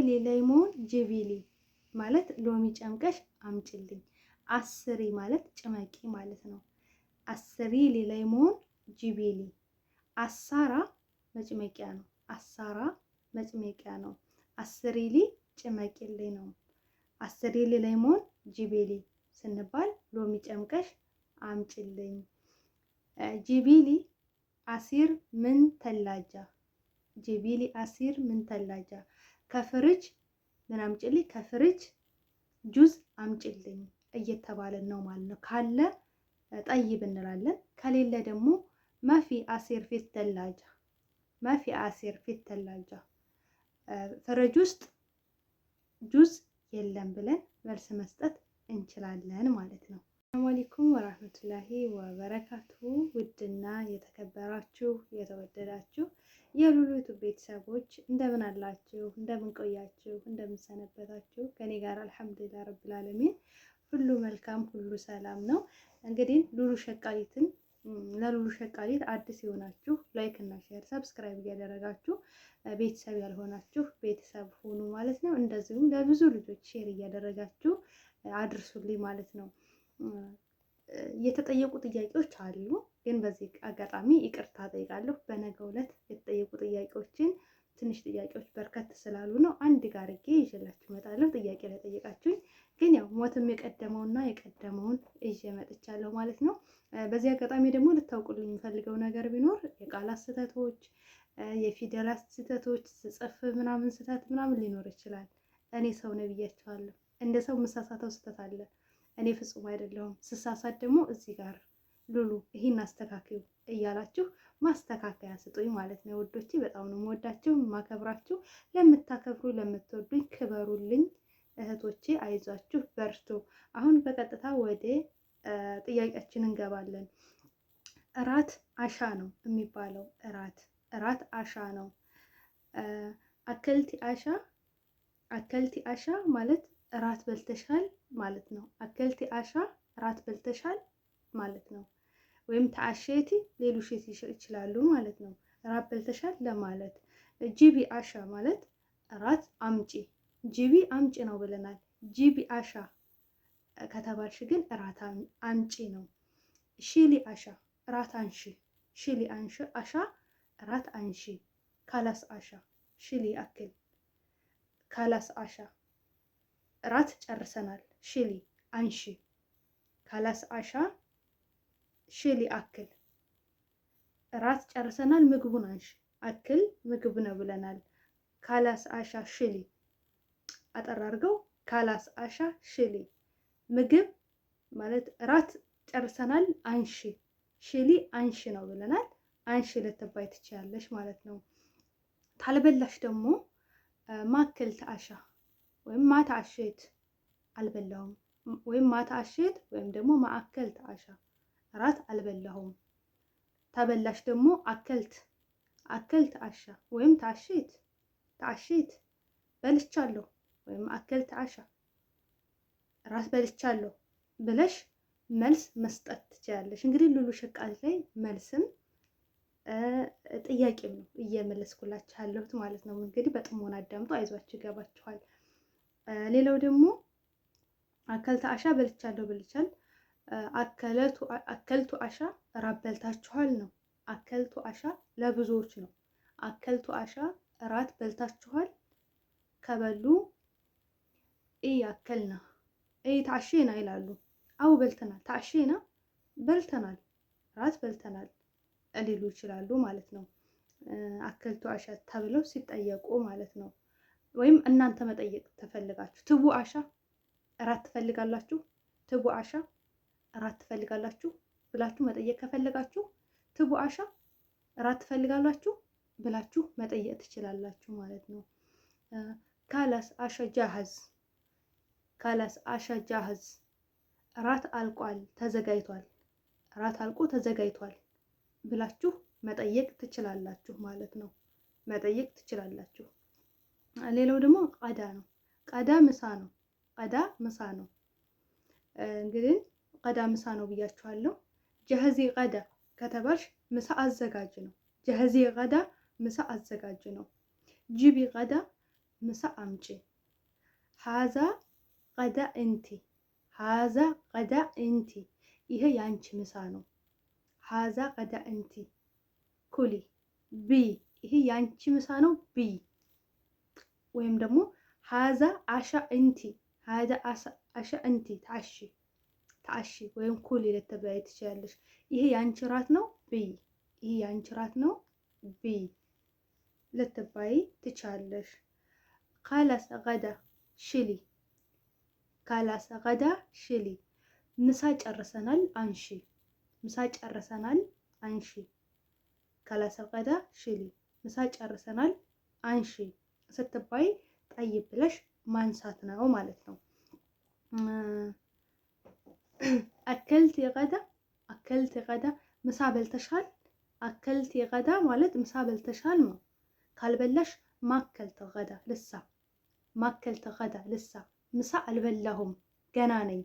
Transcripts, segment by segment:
ሌላይሞን ጅቢሊ ማለት ሎሚ ጨምቀሽ አምጪልኝ። አስሪ ማለት ጭመቂ ማለት ነው። አስሪ ሌላይሞን ጅቢሊ። አሳራ መጭመቂያ ነው። አሳራ መጭመቂያ ነው። አስሪሊ ጭመቂልኝ ነው። አስሪሊ ሌላይሞን ጅቢሊ ስንባል ሎሚ ጨምቀሽ አምጪልኝ። ጅቢሊ አሲር ምን ተላጃ። ጅቢሊ አሲር ምን ተላጃ ከፍሪጅ ምን አምጪልኝ፣ ከፍሪጅ ጁዝ አምጪልኝ እየተባለን ነው ማለት ነው። ካለ ጠይብ እንላለን፣ ከሌለ ደግሞ ማፊ አሲር ፊት ተላጃ፣ ማፊ አሲር ፊት ተላጃ፣ ፍሪጅ ውስጥ ጁዝ የለም ብለን መልስ መስጠት እንችላለን ማለት ነው። ሰላም አለይኩም ወራህመቱላሂ ወበረካቱ። ውድና የተከበራችሁ የተወደዳችሁ የሉሉ ዩቲዩብ ቤተሰቦች እንደምን አላችሁ? እንደምን ቆያችሁ? እንደምን ሰነበታችሁ? ከኔ ጋር አልሐምዱሊላህ ረብል ዓለሚን ሁሉ መልካም ሁሉ ሰላም ነው። እንግዲህ ሉሉ ሸቃሊትን ለሉሉ ሸቃሊት አዲስ የሆናችሁ ላይክ እና ሼር ሰብስክራይብ እያደረጋችሁ ቤተሰብ ያልሆናችሁ ቤተሰብ ሁኑ ማለት ነው። እንደዚሁም ለብዙ ልጆች ሼር እያደረጋችሁ አድርሱልኝ ማለት ነው። የተጠየቁ ጥያቄዎች አሉ፣ ግን በዚህ አጋጣሚ ይቅርታ ጠይቃለሁ። በነገው ዕለት የተጠየቁ ጥያቄዎችን ትንሽ ጥያቄዎች በርከት ስላሉ ነው አንድ ጋር አድርጌ ይዤላችሁ እመጣለሁ። ጥያቄ ለጠየቃችሁኝ ግን ያው ሞትም የቀደመውና የቀደመውን ይዤ መጥቻለሁ ማለት ነው። በዚህ አጋጣሚ ደግሞ ልታውቁልኝ የሚፈልገው ነገር ቢኖር የቃላት ስህተቶች፣ የፊደላት ስህተቶች፣ ጽፍ ምናምን ስህተት ምናምን ሊኖር ይችላል። እኔ ሰው ነው ብያችኋለሁ። እንደ ሰው መሳሳተው ስህተት አለ። እኔ ፍጹም አይደለሁም። ስሳሳት ደግሞ እዚህ ጋር ሉሉ ይሄን አስተካክዩ እያላችሁ ማስተካከያ ስጡኝ ማለት ነው። ውዶቼ በጣም ነው የምወዳችሁ የማከብራችሁ። ለምታከብሩ ለምትወዱኝ ክበሩልኝ እህቶቼ፣ አይዟችሁ በርቱ። አሁን በቀጥታ ወደ ጥያቄያችን እንገባለን። እራት አሻ ነው የሚባለው። እራት አሻ ነው። አከልቲ አሻ፣ አከልቲ አሻ ማለት እራት በልተሻል ማለት ነው። አከልቲ አሻ እራት በልተሻል ማለት ነው። ወይም ተአሸቲ ሌሎች ይችላሉ ማለት ነው። እራት በልተሻል ለማለት። ጂቢ አሻ ማለት እራት አምጪ፣ ጂቢ አምጪ ነው ብለናል። ጂቢ አሻ ከተባልሽ ግን እራት አምጪ ነው። ሺሊ አሻ እራት አንሺ፣ ሺሊ አንሺ አሻ እራት አንሺ። ካላስ አሻ ሺሊ አክል፣ ካላስ አሻ እራት ጨርሰናል፣ ሽሊ አንሺ። ካላስ አሻ ሽሊ አክል፣ እራት ጨርሰናል ምግቡን አንሺ። አክል ምግብ ነው ብለናል። ካላስ አሻ ሽሊ፣ አጠር አድርገው ካላስ አሻ ሽሊ። ምግብ ማለት እራት ጨርሰናል አንሺ፣ ሽሊ አንሺ ነው ብለናል። አንሺ ልትባይ ትችላለሽ ማለት ነው። ታልበላሽ ደግሞ ማክልት አሻ ወይም ማታ አሸት አልበላሁም፣ ወይም ማታ አሸት ወይም ደግሞ ማአከልት አሻ እራት አልበላሁም። ተበላሽ ደግሞ አከልት፣ አከልት አሻ ወይም ታሸት፣ ታሸት በልቻለሁ ወይም አከልት አሻ እራት በልቻለሁ ብለሽ መልስ መስጠት ትችላለሽ። እንግዲህ ሉሉ ሸቃሊት ላይ መልስም ጥያቄም ነው እየመለስኩላችሁ ያለሁት ማለት ነው። እንግዲህ በጥሞና አዳምጡ፣ አይዟችሁ ይገባችኋል። ሌላው ደግሞ አከልተ አሻ በልቻለሁ ብልቻል። አከልቱ አሻ እራት በልታችኋል ነው። አከልቱ አሻ ለብዙዎች ነው። አከልቱ አሻ እራት በልታችኋል ከበሉ እይ አከልና እይ ታሼና ይላሉ። አው በልተናል፣ ታሼና በልተናል፣ እራት በልተናል ሊሉ ይችላሉ ማለት ነው። አከልቱ አሻ ተብለው ሲጠየቁ ማለት ነው። ወይም እናንተ መጠየቅ ተፈልጋችሁ ትቡ አሻ እራት ትፈልጋላችሁ፣ ትቡ አሻ እራት ትፈልጋላችሁ ብላችሁ መጠየቅ ከፈለጋችሁ ትቡ አሻ እራት ትፈልጋላችሁ ብላችሁ መጠየቅ ትችላላችሁ ማለት ነው። ካላስ አሻ ጃህዝ፣ ካላስ አሻ ጃህዝ እራት አልቋል ተዘጋጅቷል፣ እራት አልቆ ተዘጋጅቷል ብላችሁ መጠየቅ ትችላላችሁ ማለት ነው። መጠየቅ ትችላላችሁ። ሌላው ደግሞ ቀዳ ነው። ቀዳ ምሳ ነው። ቀዳ ምሳ ነው። እንግዲህ ቀዳ ምሳ ነው ብያችኋለሁ። ጀህዚ ቀዳ ከተባልሽ ምሳ አዘጋጅ ነው። ጀህዚ ቀዳ ምሳ አዘጋጅ ነው። ጂቢ ቀዳ ምሳ አምጪ። ሀዛ ቀዳ እንቲ፣ ሀዛ ቀዳ እንቲ፣ ይሄ የአንቺ ምሳ ነው። ሀዛ ቀዳ እንቲ ኩሊ ብይ፣ ይሄ የአንቺ ምሳ ነው ብይ። ወይም ደግሞ ሀዛ አሻ እንቲ፣ ሀዛ አሻ እንቲ ተዓሺ፣ ተዓሺ ወይም ኩሊ ልትበይ ትችላለሽ። ይሄ የአንቺ ራት ነው ብይ፣ ይሄ የአንቺ ራት ነው ብይ ልትባይ ትችላለሽ። ካላስ ገዳ ሽሊ፣ ካላስ ገዳ ሽሊ፣ ምሳ ጨርሰናል አንሺ፣ ምሳ ጨርሰናል አንሺ። ካላስ ገዳ ሽሊ፣ ምሳ ጨርሰናል አንሺ ስትባይ ጠይብ ብለሽ ማንሳት ነው ማለት ነው። አከልቲ ገዳ፣ አከልቲ ገዳ፣ ምሳ በልተሻል። አከልቲ ገዳ ማለት ምሳ በልተሻል ነው። ካልበላሽ ማከልተ ገዳ ልሳ፣ ማከልተ ገዳ ልሳ፣ ምሳ አልበላሁም ገና ነኝ፣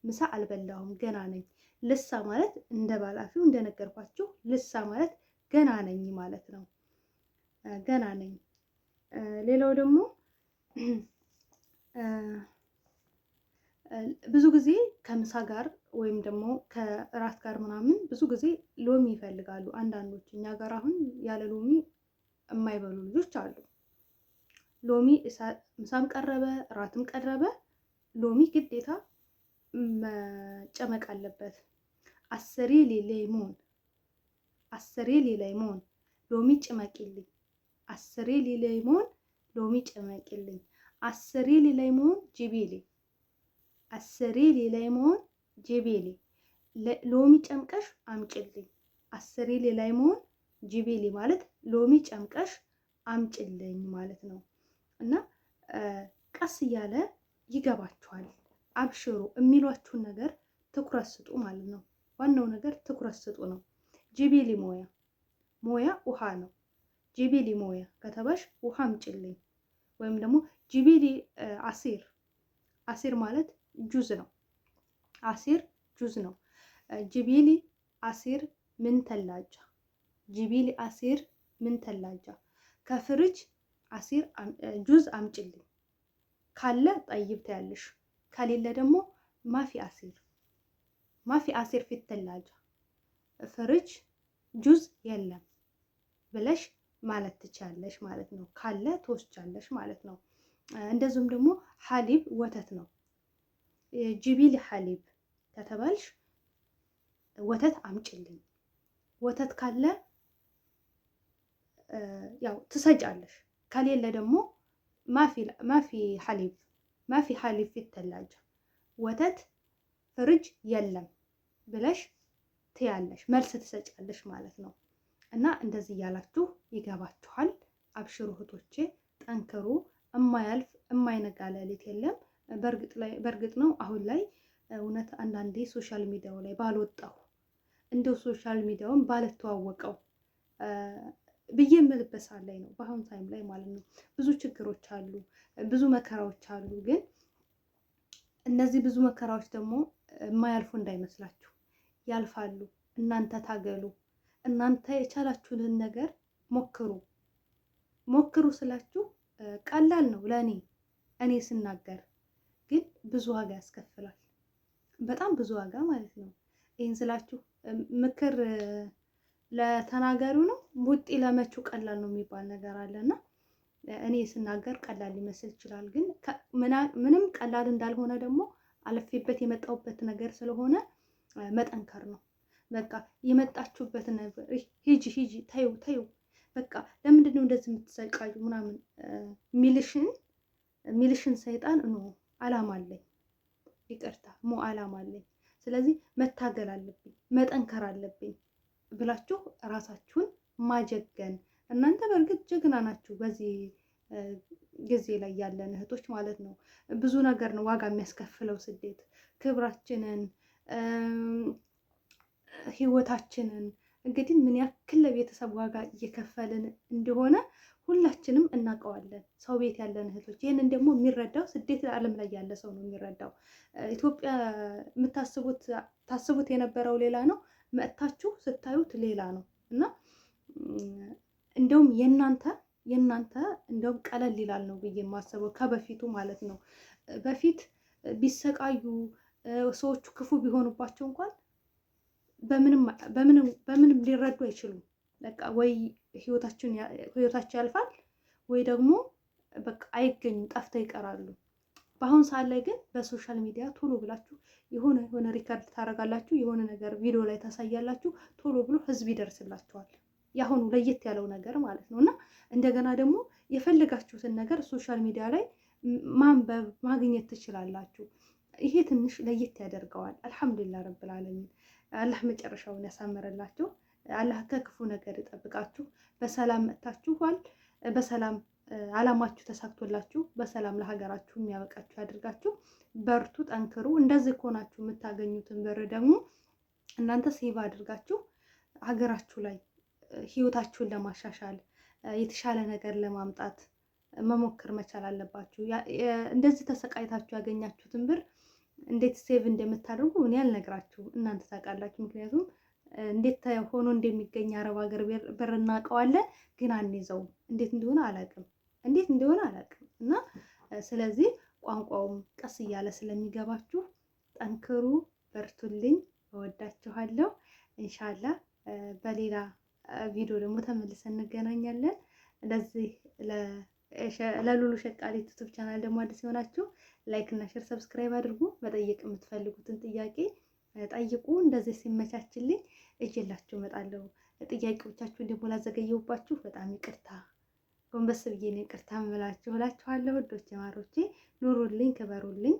ምሳ አልበላሁም ገና ነኝ። ልሳ ማለት እንደ ባላፊው እንደነገርኳችሁ ልሳ ማለት ገና ነኝ ማለት ነው። ገና ነኝ። ሌላው ደግሞ ብዙ ጊዜ ከምሳ ጋር ወይም ደግሞ ከእራት ጋር ምናምን ብዙ ጊዜ ሎሚ ይፈልጋሉ አንዳንዶች። እኛ ጋር አሁን ያለ ሎሚ የማይበሉ ልጆች አሉ። ሎሚ ምሳም ቀረበ እራትም ቀረበ ሎሚ ግዴታ መጨመቅ አለበት። አስሬ ሌሞን፣ አስሬ ሌሞን ሎሚ ጭመቂልኝ፣ አስሬ ሌሞን ሎሚ ጭመቂልኝ። አስሬ ሌሞን ጂቤሌ፣ አስሬ ሌሞን ጂቤሌ ሎሚ ጨምቀሽ አምጭልኝ። አስሬ ሌሞን ጂቤሌ ማለት ሎሚ ጨምቀሽ አምጭልኝ ማለት ነው። እና ቀስ እያለ ይገባችኋል። አብሽሩ የሚሏችሁን ነገር ትኩረት ስጡ ማለት ነው። ዋናው ነገር ትኩረት ስጡ ነው። ጂቤሊ ሞያ፣ ሞያ ውሃ ነው። ጂቤሊ ሞያ ከተባሽ ውሃ አምጭልኝ። ወይም ደግሞ ጂቤሊ አሲር፣ አሲር ማለት ጁዝ ነው። አሲር ጁዝ ነው። ጂቤሊ አሲር ምን ተላጃ፣ ጂቤሊ አሲር ምን ተላጃ፣ ከፍሪጅ አሲር ጁዝ አምጭልኝ። ካለ ጠይብ ታያለሽ፣ ከሌለ ደግሞ ማፊ አሲር፣ ማፊ አሲር ፊት ተላጃ፣ ፍሪጅ ጁዝ የለም ብለሽ ማለት ትቻለሽ ማለት ነው። ካለ ትወስጃለሽ ማለት ነው። እንደዚሁም ደግሞ ሐሊብ ወተት ነው። ጂቢሊ ሐሊብ ከተባልሽ ወተት አምጭልኝ። ወተት ካለ ያው ትሰጫለሽ፣ ከሌለ ደግሞ ማፊ ሐሊብ፣ ማፊ ሐሊብ ፊት ተላጃ፣ ወተት ፍሪጅ የለም ብለሽ ትያለሽ፣ መልስ ትሰጫለሽ ማለት ነው። እና እንደዚህ እያላችሁ ይገባችኋል። አብሽሩ እህቶቼ፣ ጠንክሩ። እማያልፍ እማይነጋ ሌሊት የለም። በእርግጥ ነው አሁን ላይ እውነት አንዳንዴ ሶሻል ሚዲያው ላይ ባልወጣሁ እንደው ሶሻል ሚዲያውን ባልተዋወቀው ብዬ የምልበት ሰዓት ላይ ነው፣ በአሁኑ ታይም ላይ ማለት ነው። ብዙ ችግሮች አሉ፣ ብዙ መከራዎች አሉ። ግን እነዚህ ብዙ መከራዎች ደግሞ የማያልፉ እንዳይመስላችሁ፣ ያልፋሉ። እናንተ ታገሉ። እናንተ የቻላችሁትን ነገር ሞክሩ። ሞክሩ ስላችሁ ቀላል ነው ለእኔ ስናገር፣ ግን ብዙ ዋጋ ያስከፍላል። በጣም ብዙ ዋጋ ማለት ነው። ይህን ስላችሁ ምክር ለተናጋሪው ነው፣ ቡጢ ለመቹ ቀላል ነው የሚባል ነገር አለና እኔ ስናገር ቀላል ሊመስል ይችላል። ግን ምንም ቀላል እንዳልሆነ ደግሞ አለፌበት የመጣሁበት ነገር ስለሆነ መጠንከር ነው። በቃ የመጣችሁበት ነገር ሂጂ ታዩ በቃ ለምንድን ነው እንደዚህ የምትሰቃዩ ምናምን ሚልሽን ሰይጣን ነው። አላማ አለኝ፣ ይቅርታ አላማ አለኝ። ስለዚህ መታገል አለብኝ፣ መጠንከር አለብኝ ብላችሁ ራሳችሁን ማጀገን። እናንተ በእርግጥ ጀግና ናችሁ፣ በዚህ ጊዜ ላይ ያለን እህቶች ማለት ነው። ብዙ ነገር ነው ዋጋ የሚያስከፍለው ስደት፣ ክብራችንን፣ ህይወታችንን እንግዲህ ምን ያክል ለቤተሰብ ዋጋ እየከፈልን እንደሆነ ሁላችንም እናውቀዋለን። ሰው ቤት ያለን እህቶች ይህንን ደግሞ የሚረዳው ስደት ዓለም ላይ ያለ ሰው ነው የሚረዳው። ኢትዮጵያ ታስቡት የነበረው ሌላ ነው፣ መጥታችሁ ስታዩት ሌላ ነው። እና እንደውም የእናንተ የእናንተ እንደውም ቀለል ይላል ነው ብዬ የማስበው ከበፊቱ ማለት ነው። በፊት ቢሰቃዩ ሰዎቹ ክፉ ቢሆኑባቸው እንኳን በምንም ሊረዱ አይችሉም። በቃ ወይ ህይወታቸው ያልፋል ወይ ደግሞ በቃ አይገኙም፣ ጠፍተው ይቀራሉ። በአሁን ሰዓት ላይ ግን በሶሻል ሚዲያ ቶሎ ብላችሁ የሆነ ሪከርድ ታደርጋላችሁ፣ የሆነ ነገር ቪዲዮ ላይ ታሳያላችሁ፣ ቶሎ ብሎ ህዝብ ይደርስላችኋል። የአሁኑ ለየት ያለው ነገር ማለት ነው። እና እንደገና ደግሞ የፈለጋችሁትን ነገር ሶሻል ሚዲያ ላይ ማንበብ ማግኘት ትችላላችሁ። ይሄ ትንሽ ለየት ያደርገዋል። አልሐምዱሊላህ ረብል ዓለሚን። አላህ መጨረሻውን ያሳምረላችሁ። አላህ ከክፉ ነገር ይጠብቃችሁ። በሰላም መጥታችኋል። በሰላም አላማችሁ ተሳክቶላችሁ በሰላም ለሀገራችሁ የሚያበቃችሁ ያድርጋችሁ። በርቱ፣ ጠንክሩ። እንደዚህ ከሆናችሁ የምታገኙትን ብር ደግሞ እናንተ ሴቭ አድርጋችሁ ሀገራችሁ ላይ ህይወታችሁን ለማሻሻል የተሻለ ነገር ለማምጣት መሞከር መቻል አለባችሁ። እንደዚህ ተሰቃይታችሁ ያገኛችሁትን ብር እንዴት ሴቭ እንደምታደርጉ እኔ አልነግራችሁም፣ እናንተ ታውቃላችሁ። ምክንያቱም እንዴት ሆኖ እንደሚገኝ አረብ ሀገር ብር እናውቀዋለን፣ ግን አንይዘውም። እንዴት እንደሆነ አላውቅም። እና ስለዚህ ቋንቋውም ቀስ እያለ ስለሚገባችሁ ጠንክሩ፣ በርቱልኝ። እወዳችኋለሁ። ኢንሻላህ በሌላ ቪዲዮ ደግሞ ተመልሰን እንገናኛለን። ለዚህ ለሉሉ ሸቃሊት ዩቲዩብ ቻናል ደግሞ አዲስ የሆናችሁ ላይክ እና ሼር ሰብስክራይብ አድርጉ። መጠየቅ የምትፈልጉትን ጥያቄ ጠይቁ። እንደዚህ ሲመቻችልኝ እጄላችሁ እመጣለሁ። ጥያቄዎቻችሁን ደግሞ ላዘገየሁባችሁ በጣም ይቅርታ፣ ጎንበስ ብዬ ነው ይቅርታ እላችኋለሁ። ወዶቼ ማሮቼ ኑሩልኝ፣ ክበሩልኝ።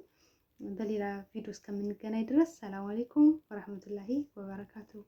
በሌላ ቪዲዮ እስከምንገናኝ ድረስ ሰላም አለይኩም ወራህመቱላሂ ወበረካቱሁ።